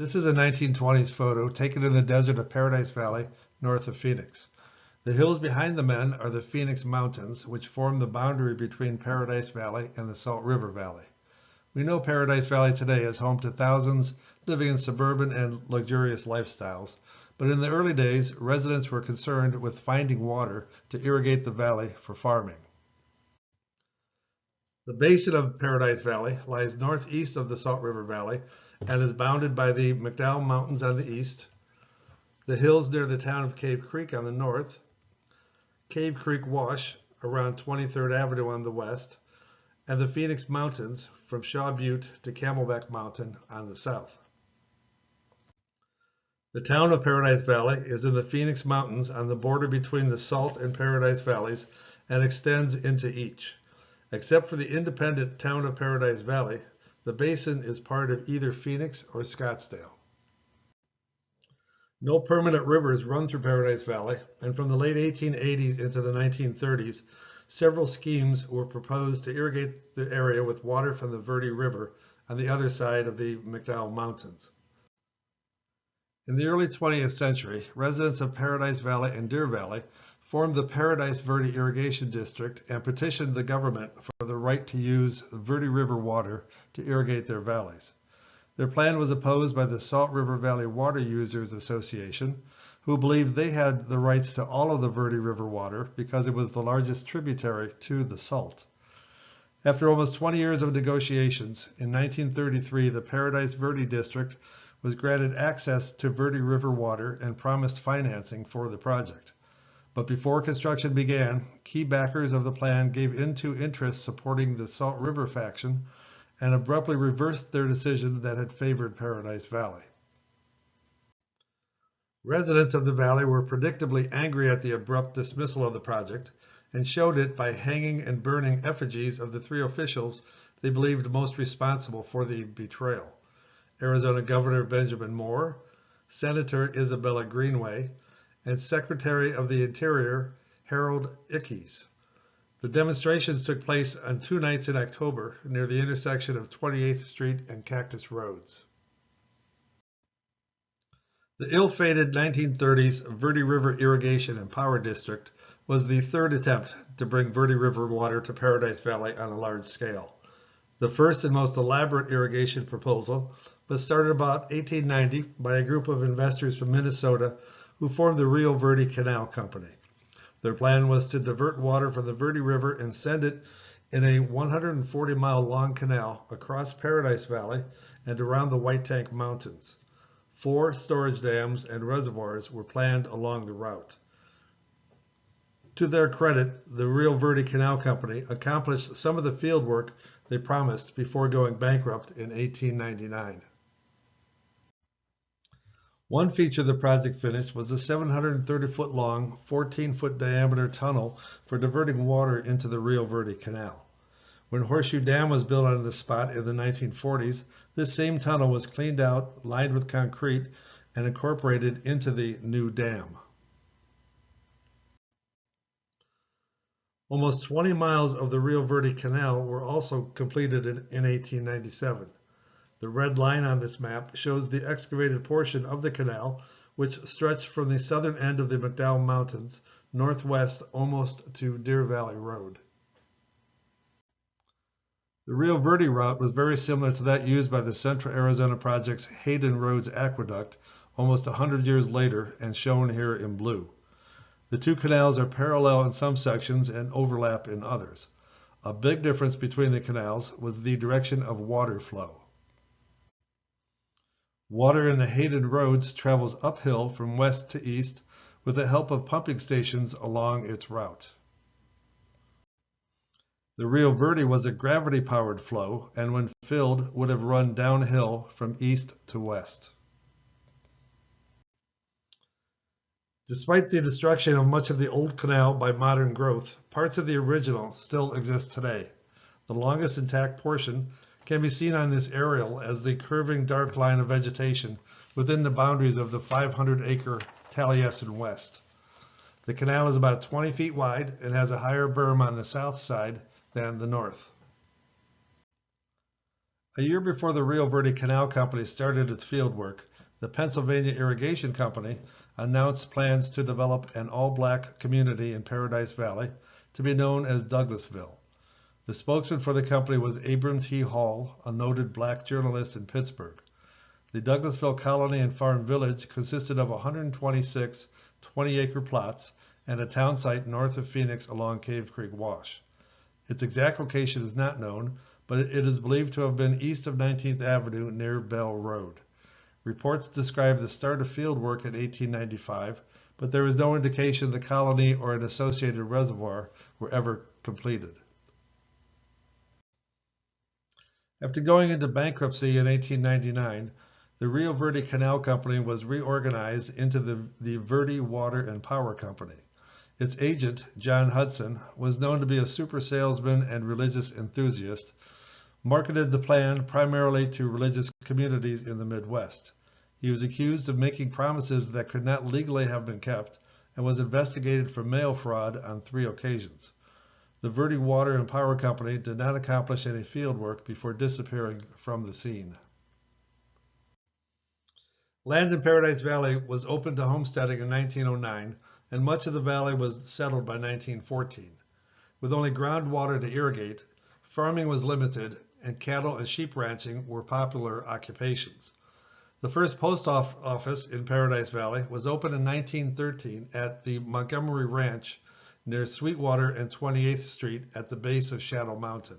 This is a 1920s photo taken in the desert of Paradise Valley, north of Phoenix. The hills behind the men are the Phoenix Mountains, which form the boundary between Paradise Valley and the Salt River Valley. We know Paradise Valley today as home to thousands living in suburban and luxurious lifestyles, but in the early days, residents were concerned with finding water to irrigate the valley for farming. The basin of Paradise Valley lies northeast of the Salt River Valley and is bounded by the McDowell Mountains on the east, the hills near the town of Cave Creek on the north, Cave Creek Wash around 23rd Avenue on the west, and the Phoenix Mountains from Shaw Butte to Camelback Mountain on the south. The town of Paradise Valley is in the Phoenix Mountains on the border between the Salt and Paradise Valleys and extends into each. Except for the independent town of Paradise Valley, the basin is part of either Phoenix or Scottsdale. No permanent rivers run through Paradise Valley, and from the late 1880s into the 1930s, several schemes were proposed to irrigate the area with water from the Verde River on the other side of the McDowell Mountains. In the early 20th century, residents of Paradise Valley and Deer Valley formed the Paradise Verde Irrigation District and petitioned the government for the right to use Verde River water to irrigate their valleys. Their plan was opposed by the Salt River Valley Water Users Association, who believed they had the rights to all of the Verde River water because it was the largest tributary to the Salt. After almost 20 years of negotiations, in 1933 the Paradise Verde District was granted access to Verde River water and promised financing for the project. But before construction began, key backers of the plan gave in to interests supporting the Salt River faction and abruptly reversed their decision that had favored Paradise Valley. Residents of the valley were predictably angry at the abrupt dismissal of the project and showed it by hanging and burning effigies of the three officials they believed most responsible for the betrayal: Arizona Governor Benjamin Moore, Senator Isabella Greenway, and Secretary of the Interior Harold Ickes. The demonstrations took place on 2 nights in October near the intersection of 28th Street and Cactus Roads. The ill-fated 1930s Verde River Irrigation and Power District was the third attempt to bring Verde River water to Paradise Valley on a large scale. The first and most elaborate irrigation proposal was started about 1890 by a group of investors from Minnesota who formed the Rio Verde Canal Company. Their plan was to divert water from the Verde River and send it in a 140-mile long canal across Paradise Valley and around the White Tank Mountains. 4 storage dams and reservoirs were planned along the route. To their credit, the Rio Verde Canal Company accomplished some of the field work they promised before going bankrupt in 1899. One feature the project finished was the 730-foot long, 14-foot diameter tunnel for diverting water into the Rio Verde Canal. When Horseshoe Dam was built on the spot in the 1940s, this same tunnel was cleaned out, lined with concrete, and incorporated into the new dam. Almost 20 miles of the Rio Verde Canal were also completed in 1897. The red line on this map shows the excavated portion of the canal, which stretched from the southern end of the McDowell Mountains northwest almost to Deer Valley Road. The Rio Verde route was very similar to that used by the Central Arizona Project's Hayden Roads Aqueduct almost 100 years later and shown here in blue. The two canals are parallel in some sections and overlap in others. A big difference between the canals was the direction of water flow. Water in the Hayden Roads travels uphill from west to east with the help of pumping stations along its route. The Rio Verde was a gravity-powered flow and when filled would have run downhill from east to west. Despite the destruction of much of the old canal by modern growth, parts of the original still exist today. The longest intact portion can be seen on this aerial as the curving dark line of vegetation within the boundaries of the 500-acre Taliesin West. The canal is about 20 feet wide and has a higher berm on the south side than the north. A year before the Rio Verde Canal Company started its field work, the Pennsylvania Irrigation Company announced plans to develop an all-black community in Paradise Valley to be known as Douglasville. The spokesman for the company was Abram T. Hall, a noted black journalist in Pittsburgh. The Douglasville Colony and Farm Village consisted of 126 20-acre plots and a town site north of Phoenix along Cave Creek Wash. Its exact location is not known, but it is believed to have been east of 19th Avenue near Bell Road. Reports describe the start of field work in 1895, but there is no indication the colony or an associated reservoir were ever completed. After going into bankruptcy in 1899, the Rio Verde Canal Company was reorganized into the Verde Water and Power Company. Its agent, John Hudson, was known to be a super salesman and religious enthusiast, marketed the plan primarily to religious communities in the Midwest. He was accused of making promises that could not legally have been kept and was investigated for mail fraud on 3 occasions. The Verde Water and Power Company did not accomplish any field work before disappearing from the scene. Land in Paradise Valley was opened to homesteading in 1909, and much of the valley was settled by 1914. With only groundwater to irrigate, farming was limited, and cattle and sheep ranching were popular occupations. The first post office in Paradise Valley was opened in 1913 at the Montgomery Ranch near Sweetwater and 28th Street at the base of Shadow Mountain.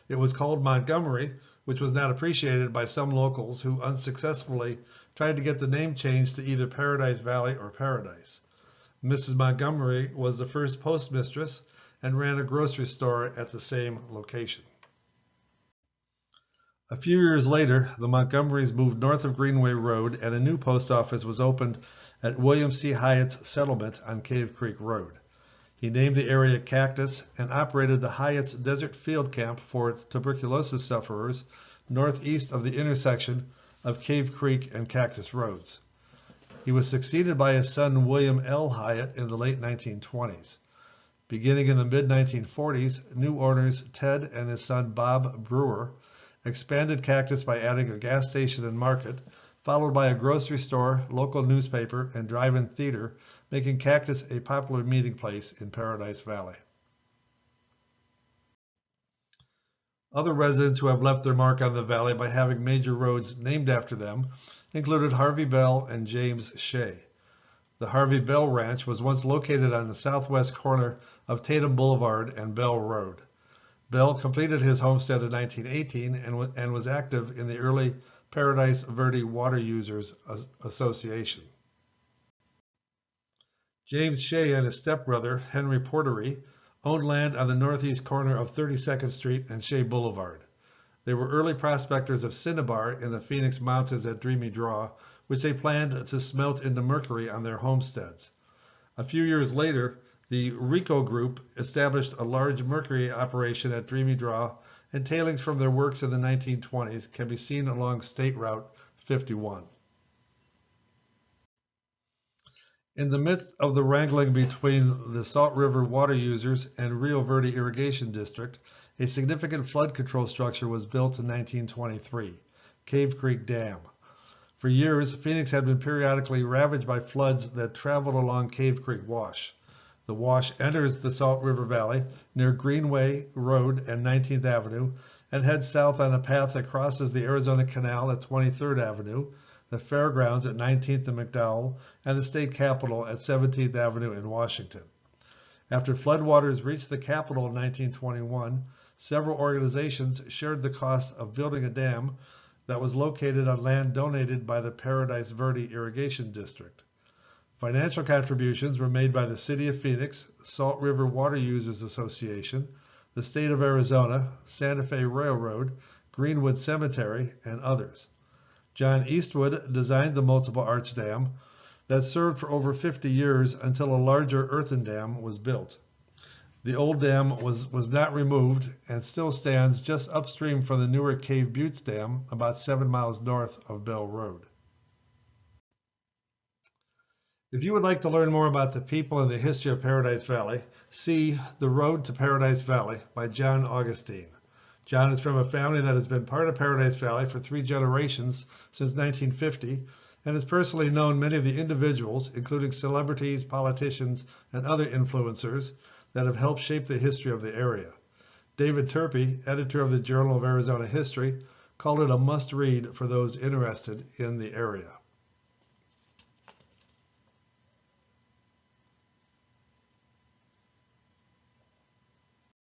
It was called Montgomery, which was not appreciated by some locals who unsuccessfully tried to get the name changed to either Paradise Valley or Paradise. Mrs. Montgomery was the first postmistress and ran a grocery store at the same location. A few years later, the Montgomerys moved north of Greenway Road and a new post office was opened at William C. Hyatt's settlement on Cave Creek Road. He named the area Cactus and operated the Hyatt's Desert Field Camp for tuberculosis sufferers northeast of the intersection of Cave Creek and Cactus Roads. He was succeeded by his son William L. Hyatt in the late 1920s. Beginning in the mid-1940s, new owners Ted and his son Bob Brewer expanded Cactus by adding a gas station and market, followed by a grocery store, local newspaper, and drive-in theater, making Cactus a popular meeting place in Paradise Valley. Other residents who have left their mark on the valley by having major roads named after them included Harvey Bell and James Shea. The Harvey Bell Ranch was once located on the southwest corner of Tatum Boulevard and Bell Road. Bell completed his homestead in 1918 and was active in the early Paradise Verde Water Users Association. James Shea and his stepbrother, Henry Portery, owned land on the northeast corner of 32nd Street and Shea Boulevard. They were early prospectors of cinnabar in the Phoenix Mountains at Dreamy Draw, which they planned to smelt into mercury on their homesteads. A few years later, the Rico Group established a large mercury operation at Dreamy Draw, and tailings from their works in the 1920s can be seen along State Route 51. In the midst of the wrangling between the Salt River water users and Rio Verde Irrigation District, a significant flood control structure was built in 1923, Cave Creek Dam. For years, Phoenix had been periodically ravaged by floods that traveled along Cave Creek Wash. The wash enters the Salt River Valley near Greenway Road and 19th Avenue and heads south on a path that crosses the Arizona Canal at 23rd Avenue, the Fairgrounds at 19th and McDowell, and the State Capitol at 17th Avenue in Washington. After floodwaters reached the Capitol in 1921, several organizations shared the cost of building a dam that was located on land donated by the Paradise Verde Irrigation District. Financial contributions were made by the City of Phoenix, Salt River Water Users Association, the State of Arizona, Santa Fe Railroad, Greenwood Cemetery, and others. John Eastwood designed the multiple arch dam that served for over 50 years until a larger earthen dam was built. The old dam was not removed and still stands just upstream from the newer Cave Buttes Dam about 7 miles north of Bell Road. If you would like to learn more about the people and the history of Paradise Valley, see The Road to Paradise Valley by John Augustine. John is from a family that has been part of Paradise Valley for 3 generations since 1950 and has personally known many of the individuals, including celebrities, politicians, and other influencers that have helped shape the history of the area. David Turpie, editor of the Journal of Arizona History, called it a must-read for those interested in the area.